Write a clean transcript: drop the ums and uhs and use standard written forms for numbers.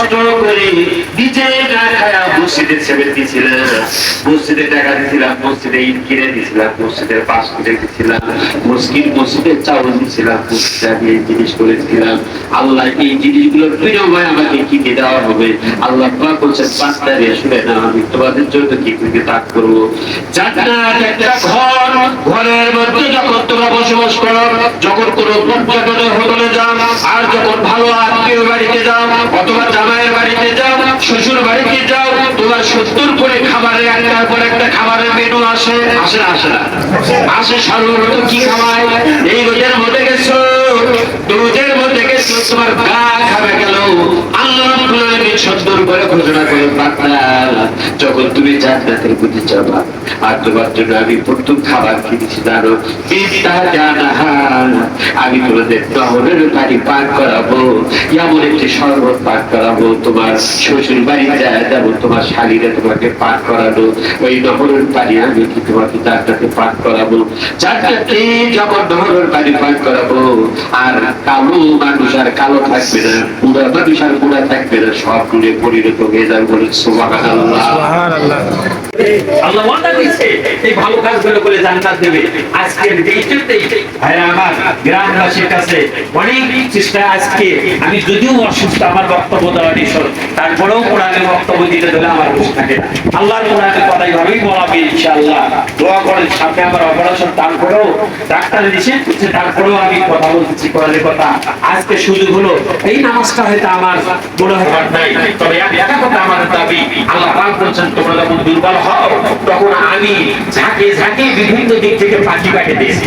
কষ্ট করে নিজে না খায়া মসজিদে ছেড়ে দিয়েছিলাম, মসজিদে টাকা দিয়েছিলাম, মসজিদে ইট কিনে দিয়েছিলাম, মসজিদের পাশ কিনে দিয়েছিলাম, মসজিদের চাউল দিয়েছিলাম, মসজিদে আমি এই জিনিস করেছিলাম। আল্লাহ এই জিনিসগুলোর বিনিময়ে আমাকে কি দেওয়া হবে? আল্লাহ পাক বলছেন, বান্দারে শুনে না, আমি তোমাদের জন্য কি দান করবো। জান্নাত একটা ঘর, ঘরের মধ্যে যখন তোমরা বসবাস করো, যখন কোনো পর্যটনের হোটেলে যাও, আর যখন ভালো আত্মীয় বাড়িতে যাও, অথবা জামাইয়ের বাড়িতে যাও, শ্বশুর বাড়িতে যাও, তোমার 70 করে খাবারের একটার পর একটা খাবারের মেনু আসে, আসে না আসে না আসে। সাধারণত কি খাওয়ায়? এই রোদের মধ্যে গেছো, রোদের মধ্যে গেছো, তোমার গা খাবে গেল। আল্লাহ রাব্বুল আলামিন 70 করে ঘোষণা করে, বান্দা যখন তুমি জান্নাতের মধ্যে যাবা, আর তোমার জন্য আমি প্রথম খাবার কিনেছি জানো, আমি তোমাদের নহরের পানি পান করাবো, এমন একটি শরবত পান করাবো, তোমার শ্বশুর বাড়ি যায় যাবো, তোমার শালীরা তোমাকে পান করাবো, ওই নহরের পানি আমি কি তোমাকে জান্নাতে পান করাবো। জান্নাতে যখন নহরের পানি পান করাবো, আর কালো মানুষ আর কালো থাকবে না, বুড়া মানুষ আর বুড়া থাকবে না, সব গুণে পরিণত হয়ে যাবে। বলে সুবহানাল্লাহ। আল্লাহ ওয়াদা দিয়েছে এই ভালো কাজগুলো করে জান্নাত দেবে। আজকের দিনটাতেই ভাইরা আমার, গ্রামবাসীর কাছে অনেক চেষ্টা। আজকে আমি যদিও অসুস্থ, আমার বক্তব্য দেওয়া নিষেধ, তারপরেও কোরআনের বক্তব্য দিতে দিলে আমার বসে থাকে না। আল্লাহর কোরআনের কথা এইভাবেই বলাবে ইনশাআল্লাহ। দোয়া করেন, সামনে আমার অপারেশন, তারপরেও ডাক্তার নিষেধ করছে, তারপরেও আমি কথা বলতেছি কোরআনের কথা। আজকে সুযোগ হলো, এই নামাজটা হয়তো আমার মনে হয় নাই, তবে একটা কথা আমার দাবি, আল্লাহ পাক বলছেন তোমরা যখন দুর্বল হও, তখন আমি ঝাঁকে ঝাঁকে বিভিন্ন দিক থেকে পাখি কাটে দিয়েছি।